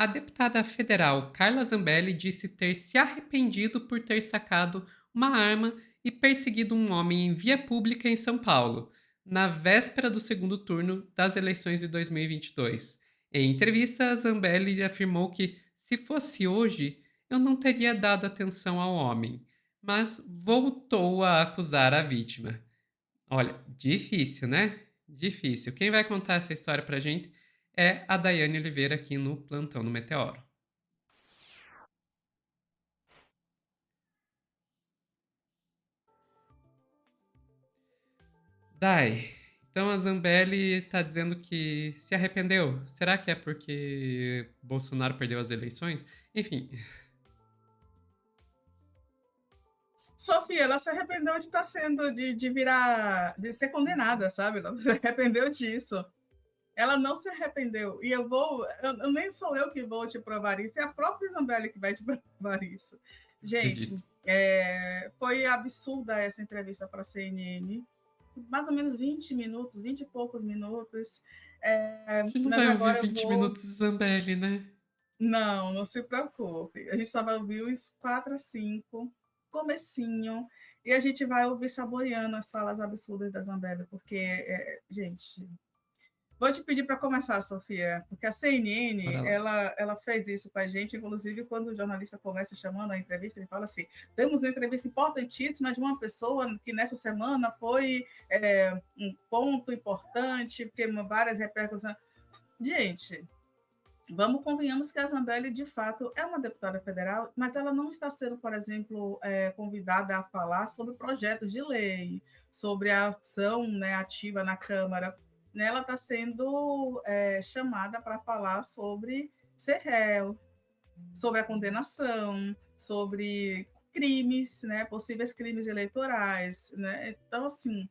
A deputada federal Carla Zambelli disse ter se arrependido por ter sacado uma arma e perseguido um homem em via pública em São Paulo, na véspera do segundo turno das eleições de 2022. Em entrevista, Zambelli afirmou que, se fosse hoje, eu não teria dado atenção ao homem, mas voltou a acusar a vítima. Olha, difícil, né? Difícil. Quem vai contar essa história pra gente é a Daiane Oliveira aqui no Plantão no Meteoro. Dai, então a Zambelli tá dizendo que se arrependeu. Será que é porque Bolsonaro perdeu as eleições? Enfim, Sofia, ela se arrependeu de estar sendo, de virar, de ser condenada, sabe? Ela se arrependeu disso. Ela não se arrependeu. E nem sou eu que vou te provar isso, é a própria Isabelle que vai te provar isso. Gente, acredito. foi absurda essa entrevista para a CNN. Mais ou menos 20 minutos, 20 e poucos minutos. A gente não Mas vai ouvir agora eu 20 vou. minutos de Zambelli, né? Não, não se preocupe. A gente só vai ouvir os 4 a 5, comecinho, e a gente vai ouvir saboreando as falas absurdas da Zambelli, porque, gente, vou te pedir para começar, Sofia, porque a CNN, Bora lá. ela fez isso com a gente, inclusive quando o jornalista começa chamando a entrevista, ele fala assim, temos uma entrevista importantíssima de uma pessoa que nessa semana foi um ponto importante, porque várias repercussões. Gente, vamos convenhamos que a Zambelli, de fato, é uma deputada federal, mas ela não está sendo, por exemplo, convidada a falar sobre projetos de lei, sobre a ação, né, ativa na Câmara. Né, ela está sendo chamada para falar sobre ser réu, sobre a condenação, sobre crimes, né, possíveis crimes eleitorais. Né? Então, assim,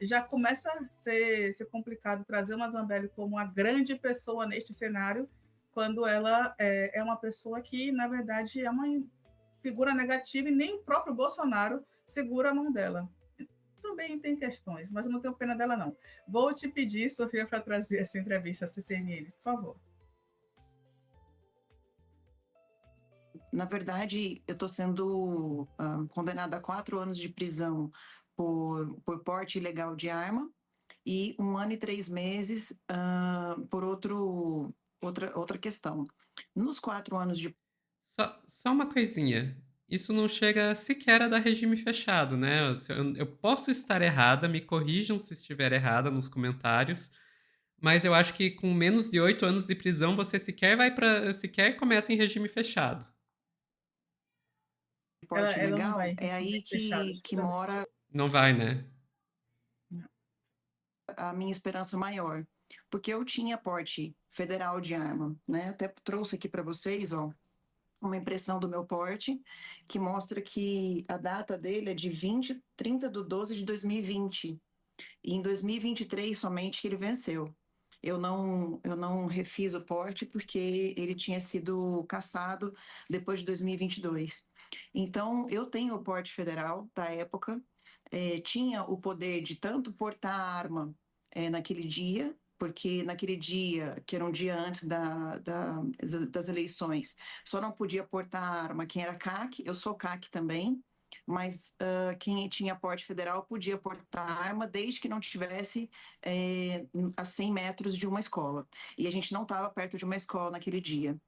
já começa a ser complicado trazer uma Zambelli como uma grande pessoa neste cenário, quando ela é uma pessoa que, na verdade, é uma figura negativa e nem o próprio Bolsonaro segura a mão dela. Também tem questões, mas eu não tenho pena dela, não. Vou te pedir, Sofia, para trazer essa entrevista à CCNN, por favor. Na verdade, eu estou sendo condenada a 4 anos de prisão por porte ilegal de arma e 1 ano e 3 meses por outra questão. Nos 4 anos de Só uma coisinha. Isso não chega sequer a dar regime fechado, né? Eu posso estar errada, me corrijam se estiver errada nos comentários, mas eu acho que com menos de 8 anos de prisão você sequer começa em regime fechado. Ela, porte ela não vai ilegal, é aí fechar, que mora Não vai, né? a minha esperança maior. Porque eu tinha porte federal de arma, né? Até trouxe aqui para vocês, ó, uma impressão do meu porte, que mostra que a data dele é de 30/12/2020. E em 2023 somente que ele venceu. Eu não refiz o porte porque ele tinha sido cassado depois de 2022. Então, eu tenho o porte federal da época, tinha o poder de tanto portar arma naquele dia, porque naquele dia, que era um dia antes das eleições, só não podia portar arma quem era CAC, eu sou CAC também, mas quem tinha porte federal podia portar arma desde que não tivesse a 100 metros de uma escola. E a gente não estava perto de uma escola naquele dia.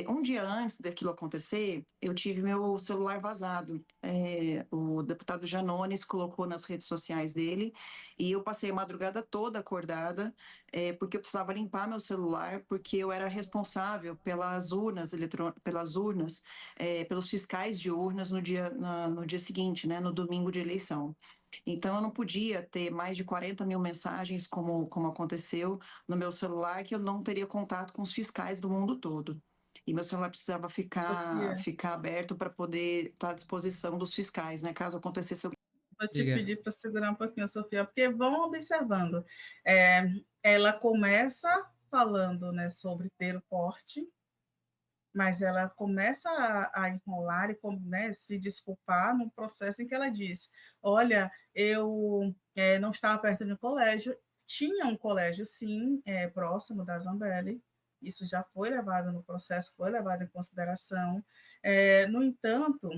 Um dia antes daquilo acontecer, eu tive meu celular vazado. O deputado Janones colocou nas redes sociais dele e eu passei a madrugada toda acordada, porque eu precisava limpar meu celular, porque eu era responsável pelas urnas, pelos fiscais de urnas no dia seguinte, né, no domingo de eleição. Então, eu não podia ter mais de 40 mil mensagens, como aconteceu no meu celular, que eu não teria contato com os fiscais do mundo todo. E meu celular precisava Sofia, ficar aberto para poder estar à disposição dos fiscais, né? Caso acontecesse alguma vou te Diga. pedir para segurar um pouquinho, Sofia, porque vão observando. É, ela começa falando, né, sobre ter o porte, mas ela começa a enrolar e, né, se desculpar no processo em que ela diz: olha, eu não estava perto de um colégio, tinha um colégio, sim, próximo da Zambelli, isso já foi levado no processo, foi levado em consideração. No entanto,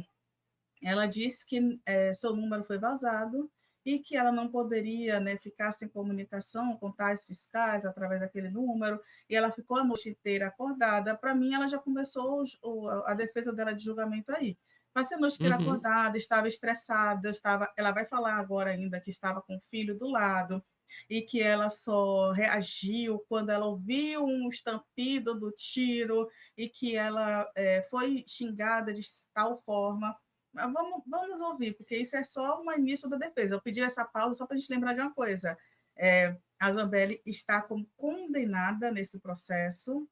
ela disse que seu número foi vazado e que ela não poderia, né, ficar sem comunicação com tais fiscais através daquele número, e ela ficou a noite inteira acordada. Para mim, ela já começou a defesa dela de julgamento aí. Passei a noite inteira Uhum. acordada, estava estressada, ela vai falar agora ainda que estava com o filho do lado e que ela só reagiu quando ela ouviu um estampido do tiro e que ela foi xingada de tal forma. Mas vamos ouvir, porque isso é só um início da defesa. Eu pedi essa pausa só para a gente lembrar de uma coisa. A Zambelli está como condenada nesse processo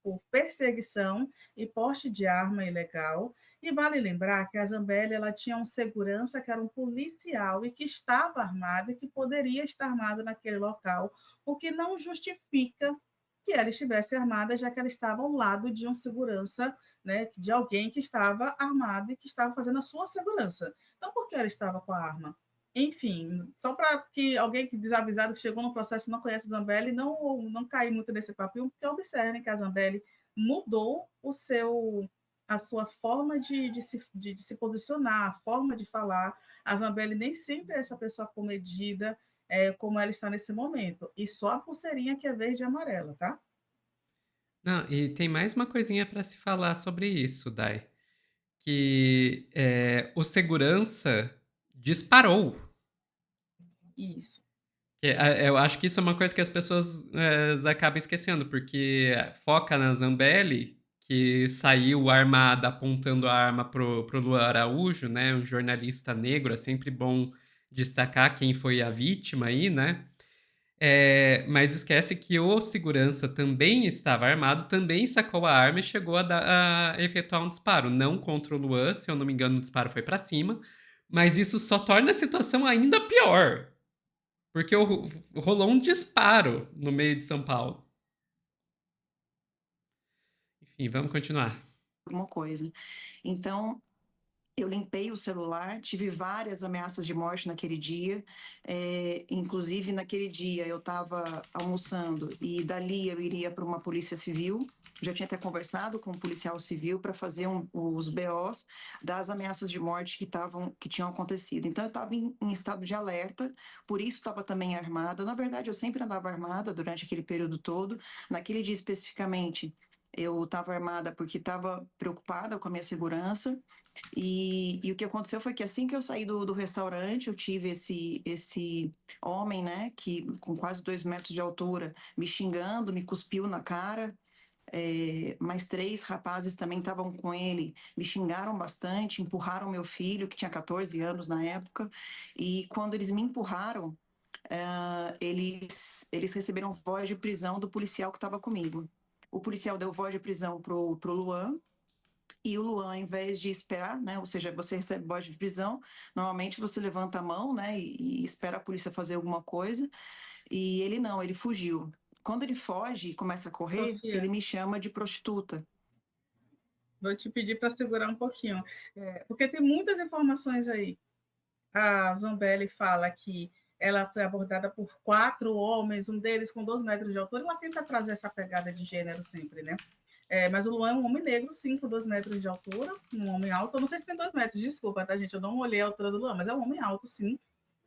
por perseguição e porte de arma ilegal. E vale lembrar que a Zambelli ela tinha um segurança que era um policial e que estava armado e que poderia estar armado naquele local, o que não justifica que ela estivesse armada, já que ela estava ao lado de um segurança, né, de alguém que estava armado e que estava fazendo a sua segurança. Então, por que ela estava com a arma? Enfim, só para que alguém que desavisado que chegou no processo e não conhece Zambelli não cair muito nesse papinho, porque observem que a Zambelli mudou a sua forma de se posicionar, a forma de falar. A Zambelli nem sempre é essa pessoa comedida como ela está nesse momento. E só a pulseirinha que é verde e amarela, tá? Não, e tem mais uma coisinha para se falar sobre isso, Dai, que, o segurança disparou. Isso. Eu acho que isso é uma coisa que as pessoas, acabam esquecendo, porque foca na Zambelli, que saiu armada apontando a arma pro Luan Araújo, né, um jornalista negro, é sempre bom destacar quem foi a vítima aí, né. Mas esquece que o segurança também estava armado, também sacou a arma e chegou a efetuar um disparo. Não contra o Luan, se eu não me engano, o disparo foi para cima. Mas isso só torna a situação ainda pior. Porque rolou um disparo no meio de São Paulo. Enfim, vamos continuar. Alguma coisa. Então, eu limpei o celular, tive várias ameaças de morte naquele dia. Inclusive, naquele dia eu estava almoçando e dali eu iria para uma polícia civil. Já tinha até conversado com um policial civil para fazer os BOs das ameaças de morte que tinham acontecido. Então, eu estava em estado de alerta, por isso estava também armada. Na verdade, eu sempre andava armada durante aquele período todo. Naquele dia especificamente, eu estava armada porque estava preocupada com a minha segurança. E o que aconteceu foi que assim que eu saí do restaurante, eu tive esse homem, né, que com quase 2 metros de altura, me xingando, me cuspiu na cara. Mais 3 rapazes também estavam com ele, me xingaram bastante, empurraram meu filho, que tinha 14 anos na época. E quando eles me empurraram, eles receberam voz de prisão do policial que estava comigo. O policial deu voz de prisão pro Luan, e o Luan, ao invés de esperar, né, ou seja, você recebe voz de prisão, normalmente você levanta a mão, né, e espera a polícia fazer alguma coisa, e ele não, ele fugiu. Quando ele foge e começa a correr, ele Sofia, me chama de prostituta. vou te pedir para segurar um pouquinho, porque tem muitas informações aí. A Zambelli fala que ela foi abordada por 4 homens, um deles com 2 metros de altura. Ela tenta trazer essa pegada de gênero sempre, né? Mas o Luan é um homem negro, sim, com 2 metros de altura, um homem alto. Eu não sei se tem 2 metros, desculpa, tá, gente? Eu não olhei a altura do Luan, mas é um homem alto, sim.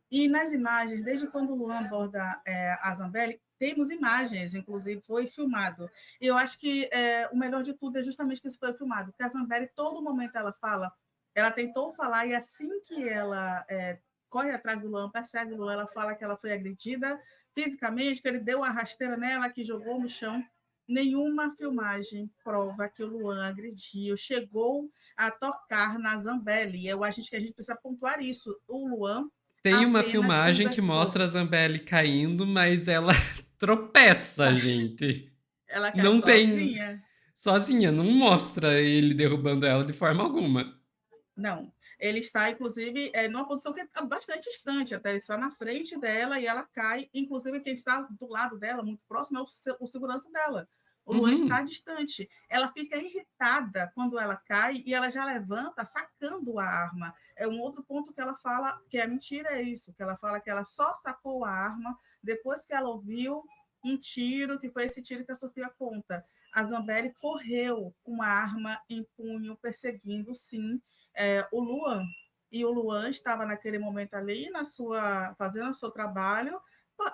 E nas imagens, desde quando o Luan aborda a Zambelli, temos imagens, inclusive foi filmado. E eu acho que o melhor de tudo é justamente que isso foi filmado, porque a Zambelli, todo momento ela fala, ela tentou falar, e assim que ela corre atrás do Luan, persegue o Luan, ela fala que ela foi agredida fisicamente, que ele deu uma rasteira nela, que jogou no chão. Nenhuma filmagem prova que o Luan agrediu, chegou a tocar na Zambelli. Eu acho que a gente precisa pontuar isso. O Luan Tem uma apenas filmagem que conversou. mostra a Zambelli caindo, mas ela tropeça, gente. Ela quer Não tem. sozinha? Sozinha, não mostra ele derrubando ela de forma alguma. Não. Ele está, inclusive, numa posição que é bastante distante, até ele está na frente dela e ela cai. Inclusive, quem está do lado dela, muito próximo, é o segurança dela. O Luan está Uhum. distante. Ela fica irritada quando ela cai e ela já levanta sacando a arma. É um outro ponto que ela fala que é mentira, é isso, que ela fala que ela só sacou a arma depois que ela ouviu um tiro, que foi esse tiro que a Sofia conta. A Zambelli correu com uma arma em punho, perseguindo, sim, o Luan. E o Luan estava naquele momento ali, fazendo o seu trabalho,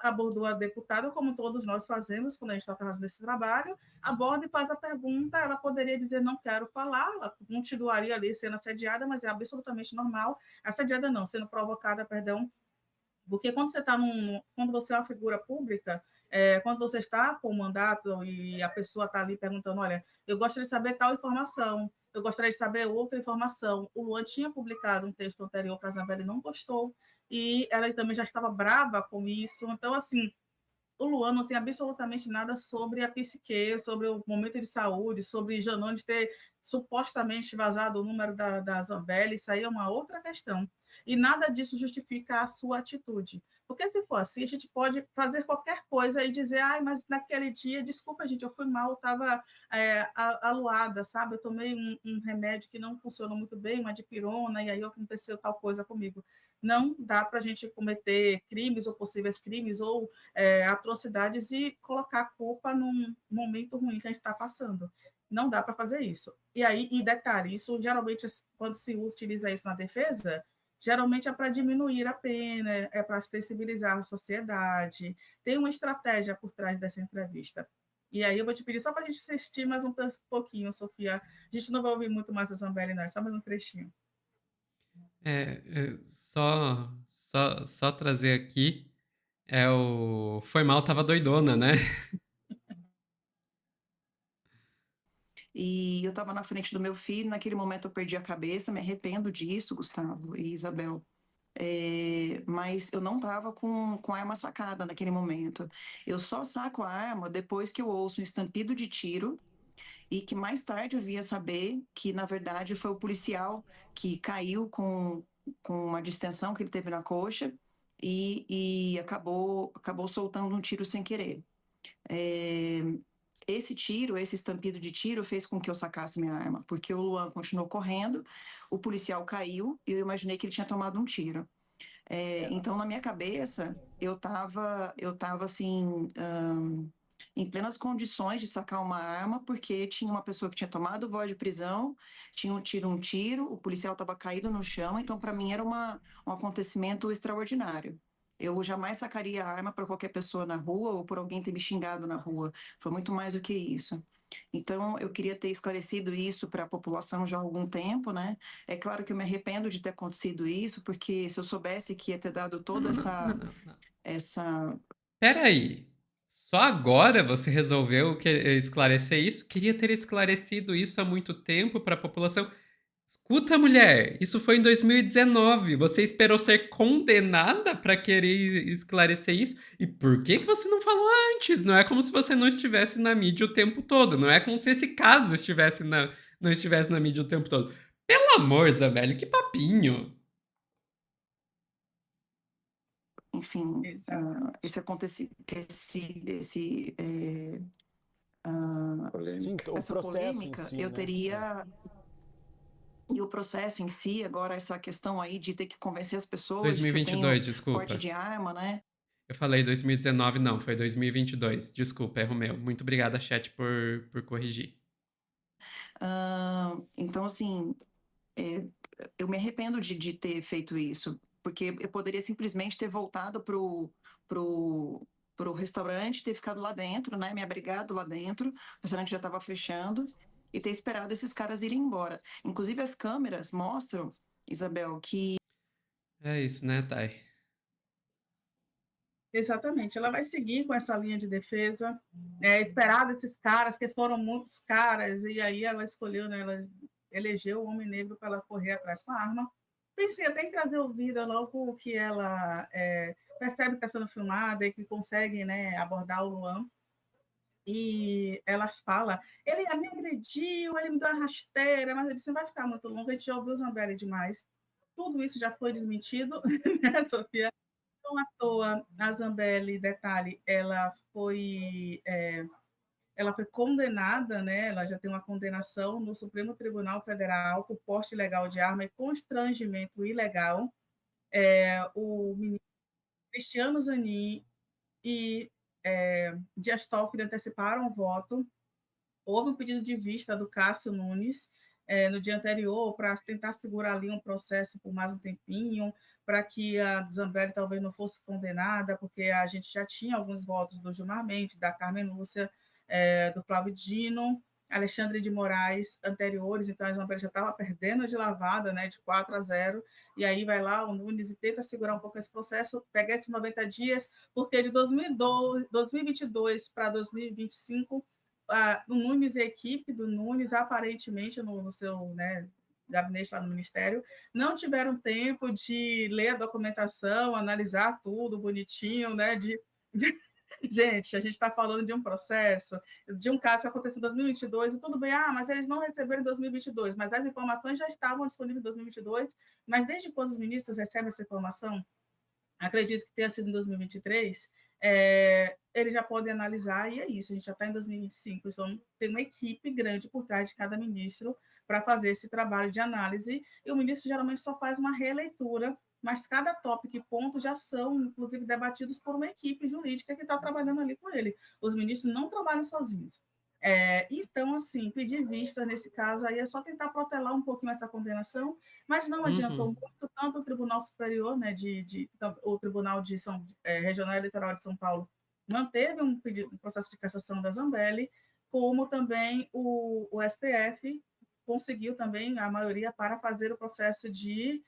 abordou a deputada, como todos nós fazemos quando a gente está fazendo esse trabalho, aborda e faz a pergunta, ela poderia dizer não quero falar, ela continuaria ali sendo assediada, mas é absolutamente normal, assediada não, sendo provocada, perdão, porque quando você está quando você é uma figura pública, quando você está com o mandato e a pessoa está ali perguntando, olha, eu gostaria de saber tal informação, eu gostaria de saber outra informação. O Luan tinha publicado um texto anterior que a Zambelli não gostou, e ela também já estava brava com isso. Então, assim, o Luan não tem absolutamente nada sobre a psique, sobre o momento de saúde, sobre Janone ter supostamente vazado o número da Zambelli, isso aí é uma outra questão. E nada disso justifica a sua atitude. Porque se for assim, a gente pode fazer qualquer coisa e dizer, ai, mas naquele dia, desculpa, gente, eu fui mal, eu estava aluada, sabe? Eu tomei um remédio que não funcionou muito bem, uma dipirona, e aí aconteceu tal coisa comigo. Não dá para a gente cometer crimes ou possíveis crimes ou atrocidades e colocar a culpa num momento ruim que a gente está passando. Não dá para fazer isso. E aí, e detalhe, isso geralmente, quando se utiliza isso na defesa, geralmente é para diminuir a pena, é para sensibilizar a sociedade. Tem uma estratégia por trás dessa entrevista. E aí eu vou te pedir só para a gente assistir mais um pouquinho, Sofia. A gente não vai ouvir muito mais a Zambelli, não, é só mais um trechinho. Só trazer aqui, Foi mal, tava doidona, né? E eu estava na frente do meu filho, naquele momento eu perdi a cabeça, me arrependo disso, Gustavo e Isabel. Mas eu não estava com a arma sacada naquele momento. Eu só saco a arma depois que eu ouço um estampido de tiro e que mais tarde eu via saber que, na verdade, foi o policial que caiu com uma distensão que ele teve na coxa e acabou soltando um tiro sem querer. É, esse tiro, esse estampido de tiro fez com que eu sacasse minha arma, porque o Luan continuou correndo, o policial caiu e eu imaginei que ele tinha tomado um tiro. Então, na minha cabeça, eu tava assim, em plenas condições de sacar uma arma, porque tinha uma pessoa que tinha tomado voz de prisão, tinha um tiro, o policial estava caído no chão, então para mim era um acontecimento extraordinário. Eu jamais sacaria a arma para qualquer pessoa na rua ou por alguém ter me xingado na rua. Foi muito mais do que isso. Então, eu queria ter esclarecido isso para a população já há algum tempo, né? É claro que eu me arrependo de ter acontecido isso, porque se eu soubesse que ia ter dado Não, toda não, não, não, não, não. essa. Peraí. Só agora você resolveu esclarecer isso? Queria ter esclarecido isso há muito tempo para a população. Escuta, mulher, isso foi em 2019. Você esperou ser condenada para querer esclarecer isso? E por que que você não falou antes? Não é como se você não estivesse na mídia o tempo todo. Não é como se esse caso não estivesse na mídia o tempo todo. Pelo amor, Zé velho, que papinho. Enfim, Exatamente. esse acontecimento, Sim, o essa processo em polêmica, si, eu né? teria. E o processo em si, agora essa questão aí de ter que convencer as pessoas de que eu tenho 2022, porte desculpa. de arma, né? Eu falei 2019, não, foi 2022. Desculpa, erro meu. Muito obrigada, chat, por corrigir. Então, assim, eu me arrependo de ter feito isso, porque eu poderia simplesmente ter voltado pro restaurante, ter ficado lá dentro, né? Me abrigado lá dentro, o restaurante já estava fechando, e ter esperado esses caras irem embora. Inclusive, as câmeras mostram, Isabel, que É isso, né, Thay? Exatamente, ela vai seguir com essa linha de defesa, esperar desses caras, que foram muitos caras, e aí ela escolheu, né, ela elegeu o homem negro para ela correr atrás com a arma. Pensei até em trazer o vídeo logo que ela percebe que está sendo filmada e que consegue, né, abordar o Luan, e elas falam, ele me agrediu, ele me deu uma rasteira, mas ele disse, não vai ficar muito longo, a gente já ouviu o Zambelli demais. Tudo isso já foi desmentido, né, Sofia? Não à toa, a Zambelli, detalhe, ela foi condenada, né? Ela já tem uma condenação no Supremo Tribunal Federal por porte ilegal de arma e constrangimento ilegal. O ministro Cristiano Zanin e Dias Toffoli anteciparam o voto. Houve um pedido de vista do Cássio Nunes no dia anterior para tentar segurar ali um processo por mais um tempinho, para que a Zambelli talvez não fosse condenada, porque a gente já tinha alguns votos do Gilmar Mendes, da Carmen Lúcia, do Flávio Dino, Alexandre de Moraes anteriores, então a Zambelli já estava perdendo de lavada, né, de 4-0, e aí vai lá o Nunes e tenta segurar um pouco esse processo, pega esses 90 dias, porque de 2022 para 2025, o Nunes e a equipe do Nunes, aparentemente, no seu, né, gabinete lá no Ministério, não tiveram tempo de ler a documentação, analisar tudo bonitinho, né? Gente, a gente está falando de um processo, de um caso que aconteceu em 2022, e tudo bem, mas eles não receberam em 2022, mas as informações já estavam disponíveis em 2022, mas desde quando os ministros recebem essa informação? Acredito que tenha sido em 2023, eles já podem analisar, e é isso, a gente já está em 2025, então tem uma equipe grande por trás de cada ministro para fazer esse trabalho de análise, e o ministro geralmente só faz uma releitura, mas cada tópico e ponto já são, inclusive, debatidos por uma equipe jurídica que está trabalhando ali com ele. Os ministros não trabalham sozinhos. Então, assim, pedir vista nesse caso aí é só tentar protelar um pouquinho essa condenação, mas não adiantou Uhum. muito, tanto o Tribunal Superior, né, o Tribunal Regional Eleitoral de São Paulo manteve um processo de cassação da Zambelli, como também o STF conseguiu também a maioria para fazer o processo de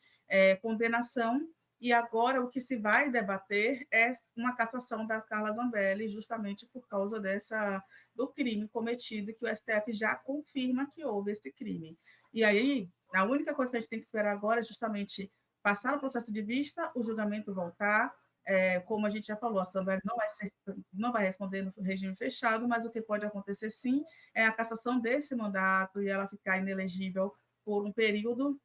condenação, e agora o que se vai debater é uma cassação da Carla Zambelli, justamente por causa do crime cometido, que o STF já confirma que houve esse crime. E aí, a única coisa que a gente tem que esperar agora é justamente passar o processo de vista, o julgamento voltar. Como a gente já falou, a Zambelli não vai responder no regime fechado, mas o que pode acontecer sim é a cassação desse mandato e ela ficar inelegível por um período.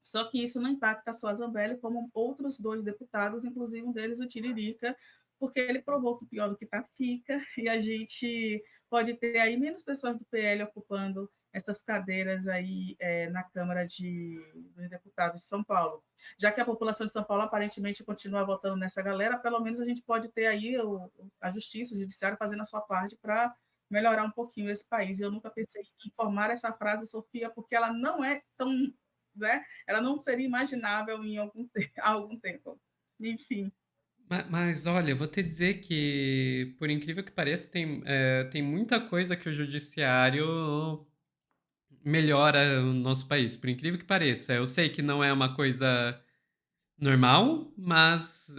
Só que isso não impacta só a Zambelli, como outros 2 deputados, inclusive um deles, o Tiririca, porque ele provou que pior do que está fica, e a gente pode ter aí menos pessoas do PL ocupando essas cadeiras aí na Câmara dos Deputados de São Paulo. Já que a população de São Paulo aparentemente continua votando nessa galera, pelo menos a gente pode ter aí a Justiça, o Judiciário fazendo a sua parte para melhorar um pouquinho esse país. Eu nunca pensei em formar essa frase, Sofia, porque ela não é tão, né? Ela não seria imaginável em há algum tempo. Enfim. Mas olha, eu vou te dizer que, por incrível que pareça, tem muita coisa que o judiciário melhora o nosso país, por incrível que pareça. Eu sei que não é uma coisa normal, mas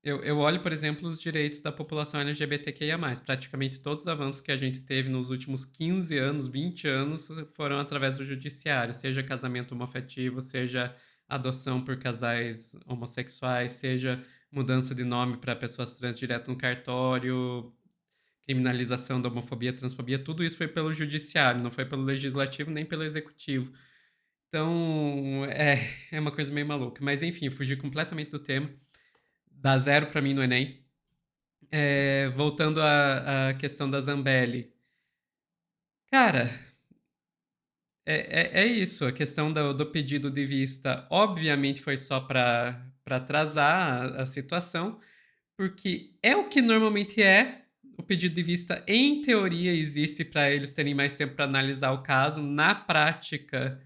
eu olho, por exemplo, os direitos da população LGBTQIA+. Praticamente todos os avanços que a gente teve nos últimos 15 anos, 20 anos, foram através do judiciário, seja casamento homoafetivo, seja adoção por casais homossexuais, seja mudança de nome para pessoas trans direto no cartório, criminalização da homofobia, transfobia, tudo isso foi pelo judiciário, não foi pelo legislativo nem pelo executivo. Então, é uma coisa meio maluca. Mas enfim, fugi completamente do tema. Dá 0 para mim no Enem. Voltando à questão da Zambelli. Cara, é isso. A questão do pedido de vista, obviamente, foi só para atrasar a situação, porque é o que normalmente é. O pedido de vista, em teoria, existe para eles terem mais tempo para analisar o caso. Na prática,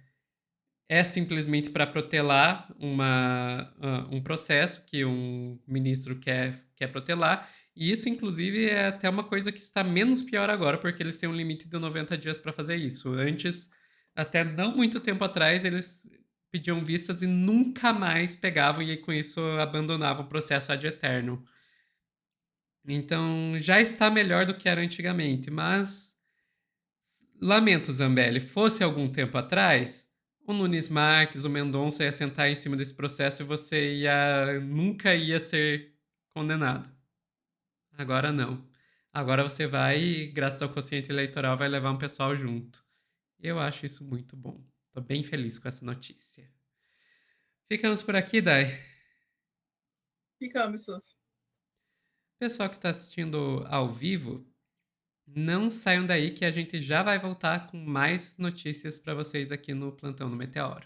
é simplesmente para protelar um processo que um ministro quer protelar. E isso, inclusive, é até uma coisa que está menos pior agora, porque eles têm um limite de 90 dias para fazer isso. Antes, até não muito tempo atrás, eles pediam vistas e nunca mais pegavam, e com isso abandonavam o processo ad eternum. Então, já está melhor do que era antigamente, mas lamento, Zambelli, fosse algum tempo atrás, o Nunes Marques, o Mendonça ia sentar em cima desse processo e você nunca ia ser condenado. Agora não. Agora você vai e, graças ao quociente eleitoral, vai levar um pessoal junto. Eu acho isso muito bom. Tô bem feliz com essa notícia. Ficamos por aqui, Dai. Ficamos, Sophie. Pessoal que está assistindo ao vivo, não saiam daí que a gente já vai voltar com mais notícias para vocês aqui no Plantão do Meteoro.